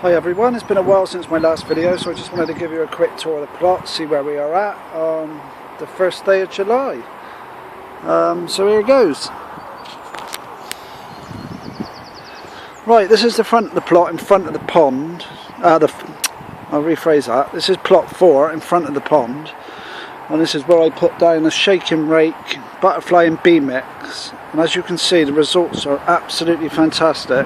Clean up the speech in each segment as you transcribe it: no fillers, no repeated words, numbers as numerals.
Hi everyone, it's been a while since my last video, so I just wanted to give you a quick tour of the plot, see where we are at on the first day of July. So here it goes. Right, this is the front of the plot in front of the pond. I'll rephrase that. This is plot 4 in front of the pond, and this is where I put down a shaking rake, butterfly and bee mix, and as you can see the results are absolutely fantastic.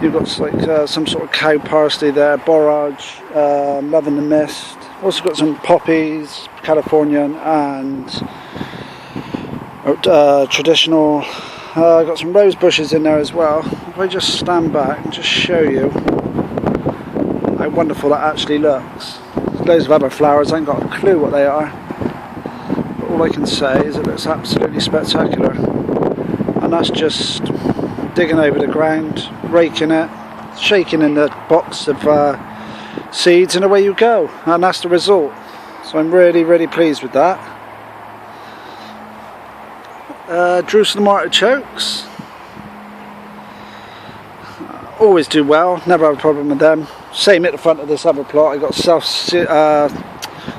You've got like some sort of cow parsley there, borage, love in the mist. Also got some poppies, Californian and traditional. I've got some rose bushes in there as well. If I just stand back and just show you how wonderful that actually looks. There's loads of other flowers, I ain't got a clue what they are. But all I can say is it looks absolutely spectacular. And that's just digging over the ground, raking it, shaking in the box of seeds, and away you go. And that's the result. So I'm really pleased with that. Jerusalem artichokes always do well, never have a problem with them. Same at the front of this other plot. I got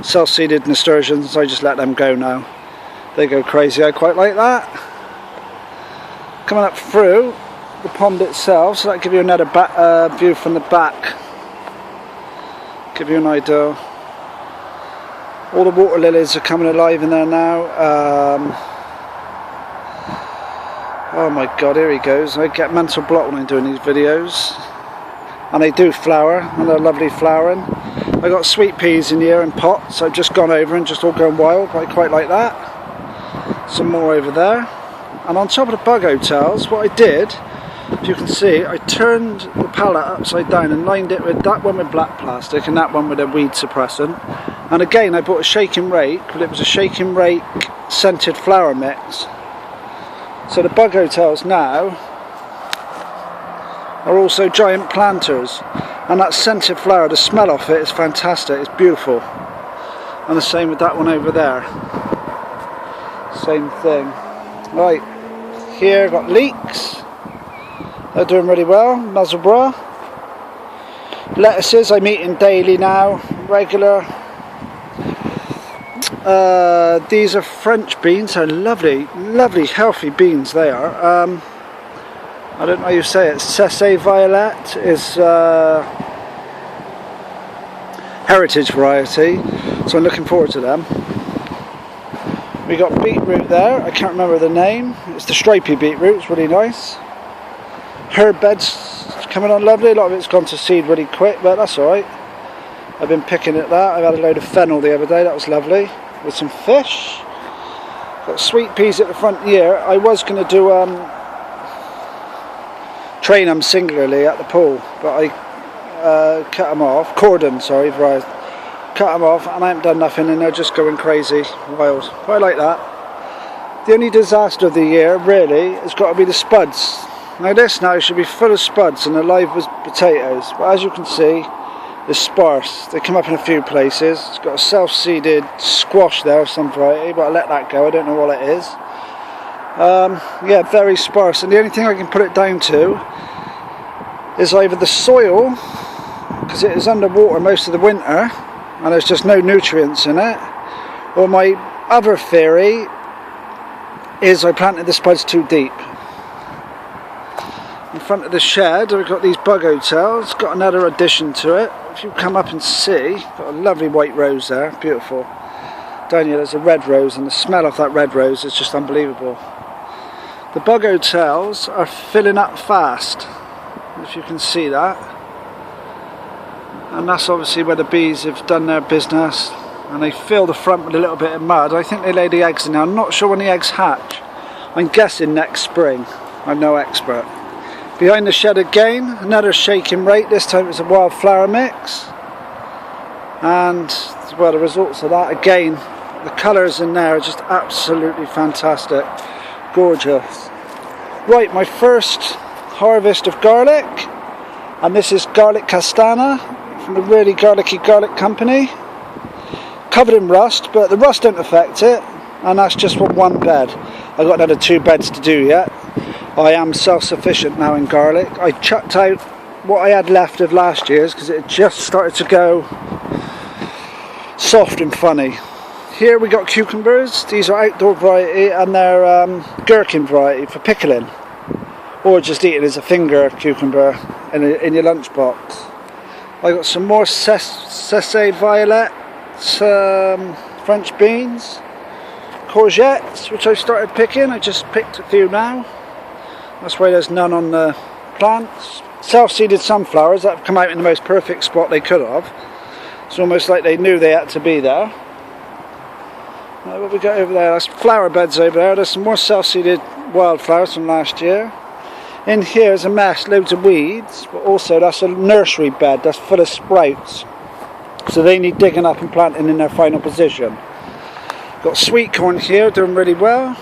self-seeded nasturtiums. I just let them go now. They go crazy. I quite like that. Coming up through the pond itself, so that'll give you another view from the back. Give you an idea. All the water lilies are coming alive in there now. Oh my god, here he goes. I get mental block when I'm doing these videos. And they do flower, and they're lovely flowering. I got sweet peas in here in pots. I've just gone over and just all going wild, but I quite like that. Some more over there. And on top of the bug hotels, what I did, if you can see, I turned the pallet upside down and lined it with that one with black plastic and that one with a weed suppressant. And again, I bought a shaking rake, but it was a shaking rake scented flower mix. So the bug hotels now are also giant planters, and that scented flower, the smell of it is fantastic, it's beautiful. And the same with that one over there. Same thing. Right, here I've got leeks. They're doing really well. Muzzleborough. Lettuces I'm eating daily now, regular. These are French beans. They're lovely healthy beans they are. I don't know how you say it. Cesse Violet is heritage variety, so I'm looking forward to them. We got beetroot there. I can't remember the name. It's the stripy beetroot. It's really nice. Herb beds coming on lovely. A lot of it's gone to seed really quick, but that's alright. I've been picking at that. I had a load of fennel the other day. That was lovely. With some fish. Got sweet peas at the front here. I was going to do train them singularly at the pool, but I cut them off. Cordon, sorry, right. Cut them off, and I haven't done nothing, and they're just going crazy, wild. But I like that. The only disaster of the year, really, has got to be the spuds. Now this now should be full of spuds and alive with potatoes, but as you can see, it's sparse. They come up in a few places. It's got a self-seeded squash there of some variety, but I'll let that go. I don't know what it is. Yeah, very sparse, and the only thing I can put it down to is either the soil, because it is underwater most of the winter and there's just no nutrients in it, or my other theory is I planted the spuds too deep. In front of the shed we've got these bug hotels, got another addition to it. If you come up and see, got a lovely white rose there, beautiful. Down here there's a red rose, and the smell of that red rose is just unbelievable. The bug hotels are filling up fast, if you can see that. And that's obviously where the bees have done their business, and they fill the front with a little bit of mud. I think they lay the eggs in there. I'm not sure when the eggs hatch. I'm guessing next spring. I'm no expert. Behind the shed again, another shaking rake. This time it's a wildflower mix. And well, the results of that, again, the colours in there are just absolutely fantastic. Gorgeous. Right, my first harvest of garlic. And this is garlic castana from the really garlicky garlic company. Covered in rust, but the rust don't affect it. And that's just for one bed. I've got another 2 beds to do yet. I am self-sufficient now in garlic. I chucked out what I had left of last year's because it just started to go soft and funny. Here we got cucumbers. These are outdoor variety and they're gherkin variety for pickling, or just eating as a finger cucumber in your lunchbox. I got some more Cessay violet, French beans, courgettes, which I started picking. I just picked a few now. That's why there's none on the plants. Self-seeded sunflowers that have come out in the most perfect spot they could have. It's almost like they knew they had to be there. What we got over there, that's flower beds over there. There's some more self-seeded wildflowers from last year. In here is a mess, loads of weeds, but also that's a nursery bed that's full of sprouts. So they need digging up and planting in their final position. Got sweet corn here, doing really well.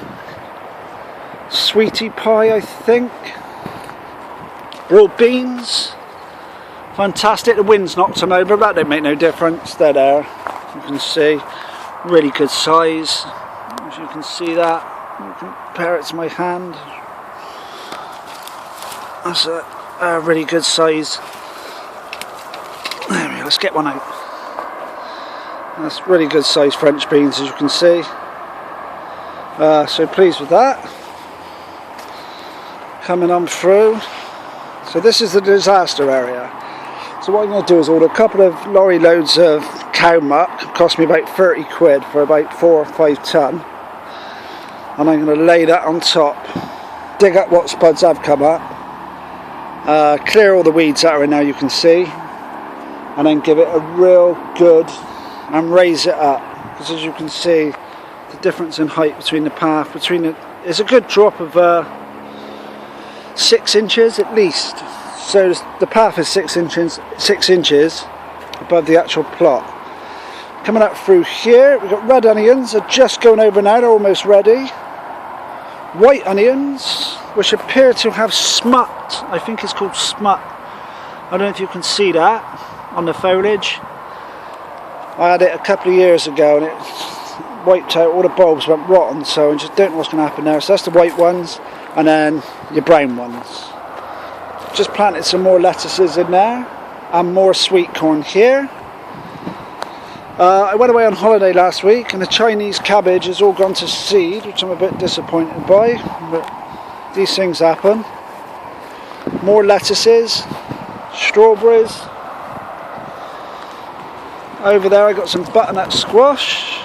Sweetie pie, I think. Broad beans. Fantastic, the wind's knocked them over, but that don't make no difference. They're there, you can see. Really good size, as you can see that. You can compare it to my hand. That's a really good size. There we go, let's get one out. That's really good size French beans, as you can see. So pleased with that. Coming on through. So this is the disaster area. So what I'm going to do is order a couple of lorry loads of cow muck. It cost me about 30 quid for about 4 or 5 tonne. And I'm going to lay that on top. Dig up what spuds have come up. Clear all the weeds that are in there, you can see. And then give it a real good and raise it up. Because as you can see, the difference in height between the path, is a good drop of 6 inches at least. So the path is 6 inches above the actual plot. Coming up through here, we've got red onions. They're just going over now, they're almost ready. White onions, which appear to have smut. I think it's called smut. I don't know if you can see that on the foliage. I had it a couple of years ago and it wiped out, all the bulbs went rotten, so I just don't know what's going to happen there. So that's the white ones, and then your brown ones. Just planted some more lettuces in there and more sweet corn here. I went away on holiday last week and the Chinese cabbage has all gone to seed, which I'm a bit disappointed by, but these things happen. More lettuces, strawberries. Over there I got some butternut squash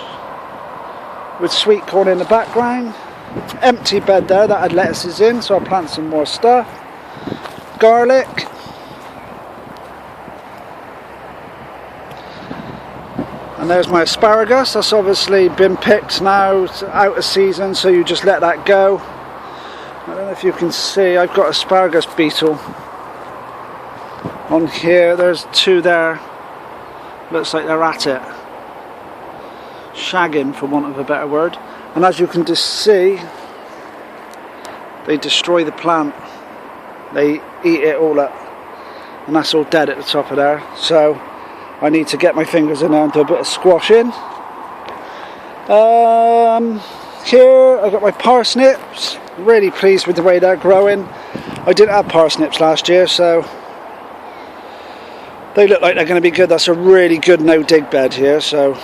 with sweet corn in the background. Empty bed there that had lettuces in, so I'll plant some more stuff. Garlic, and there's my asparagus. That's obviously been picked now, it's out of season, so you just let that go. I don't know if you can see, I've got asparagus beetle on here. There's 2 there, looks like they're at it, shagging for want of a better word. And as you can just see, they destroy the plant. They eat it all up, and that's all dead at the top of there. So I need to get my fingers in there and do a bit of squashing. Here I got my parsnips. Really pleased with the way they're growing. I didn't have parsnips last year, so they look like they're going to be good. That's a really good no-dig bed here, so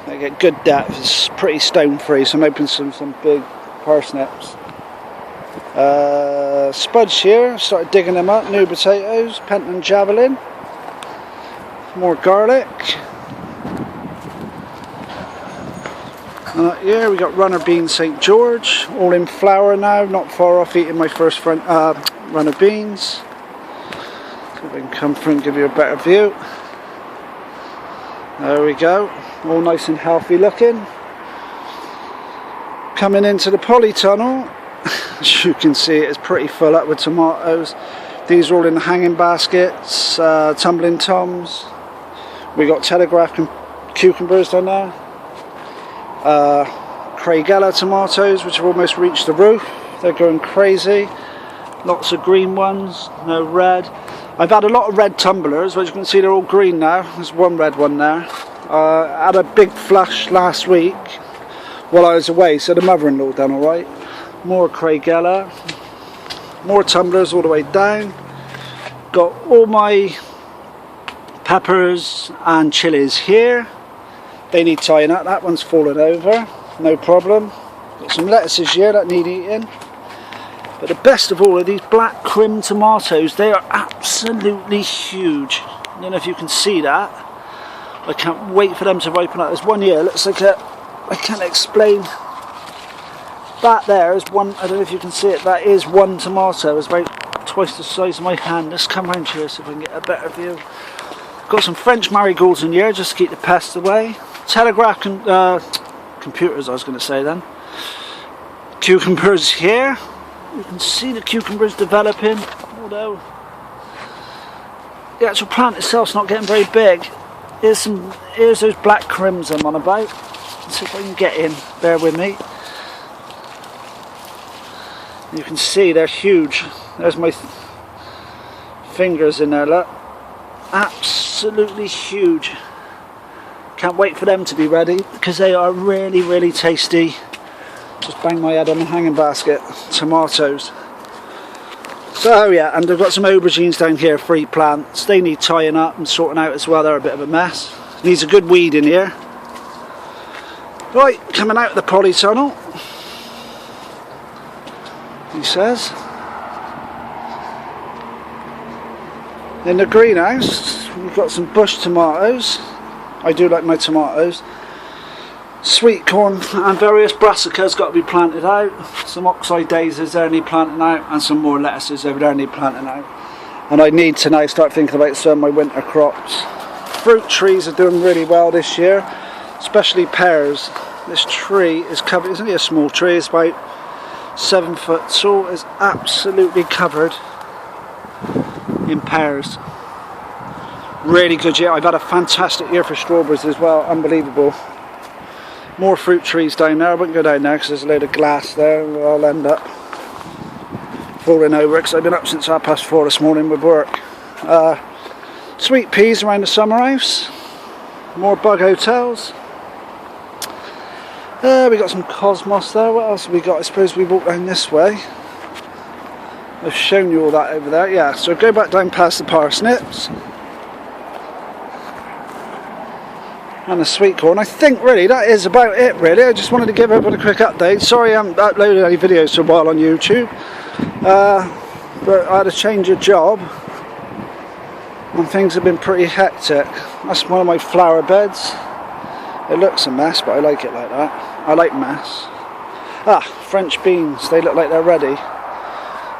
they get good depth. It's pretty stone-free, so I'm hoping some big parsnips. Spuds here, started digging them up. New potatoes, Pentland Javelin. More garlic. Here we got runner beans St. George, all in flower now, not far off eating my first run of beans. So if I can come through and give you a better view. There we go, all nice and healthy looking. Coming into the polytunnel, as you can see, it's pretty full up with tomatoes. These are all in the hanging baskets, tumbling toms. We got telegraph cucumbers down there. Craigella tomatoes, which have almost reached the roof. They're going crazy. Lots of green ones, no red. I've had a lot of red tumblers, but you can see they're all green now. There's one red one there. I had a big flush last week while I was away, so the mother-in-law done alright. More Craigella, more tumblers all the way down. got all my peppers and chilies here. They need tying up. That one's fallen over, no problem. Got some lettuces here that need eating. But the best of all are these black crim tomatoes. They are absolutely huge. I don't know if you can see that. I can't wait for them to ripen up. There's one here, looks like I can't explain. That there is one, I don't know if you can see it, that is one tomato. It's about twice the size of my hand. Let's come round here so if I can get a better view. Got some French marigolds in here just to keep the pests away. Telegraph computers, I was going to say then. Cucumbers here. You can see the cucumbers developing, although the actual plant itself's not getting very big. Here's those black crims I'm on about. Let's see if I can get in, bear with me. You can see they're huge. There's my fingers in there, look. Absolutely huge. Can't wait for them to be ready because they are really, really tasty. Just bang my head on the hanging basket. Tomatoes. So yeah, and I've got some aubergines down here, 3 plants. They need tying up and sorting out as well. They're a bit of a mess. Needs a good weed in here. Right, coming out of the polytunnel. He says. In the greenhouse, we've got some bush tomatoes. I do like my tomatoes. Sweet corn and various brassicas got to be planted out. Some oxide daisies there need planting out, and some more lettuces over there need planting out. And I need to now start thinking about some of my winter crops. Fruit trees are doing really well this year, especially pears. This tree is covered, it's only a small tree, it's about 7 foot tall, is absolutely covered in pears. Really good year. I've had a fantastic year for strawberries as well, unbelievable. More fruit trees down there. I wouldn't go down there because there's a load of glass there. I'll end up falling over because I've been up since 4:30 this morning with work. Sweet peas around the summer house. More bug hotels. We got some cosmos there. What else have we got? I suppose we walk down this way. I've shown you all that over there. Yeah, so go back down past the parsnips. And the sweet corn. I think really that is about it really. I just wanted to give everyone a quick update. Sorry I haven't uploaded any videos for a while on YouTube. But I had a change of job and things have been pretty hectic. That's one of my flower beds. It looks a mess, but I like it like that. I like mess. French beans. They look like they're ready.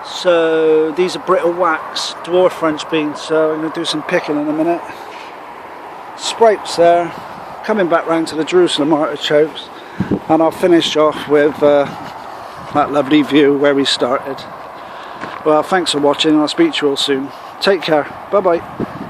So these are brittle wax, dwarf French beans. So I'm going to do some picking in a minute. Sprouts there. Coming back round to the Jerusalem artichokes, and I'll finish off with that lovely view where we started. Well, thanks for watching, and I'll speak to you all soon. Take care. Bye bye.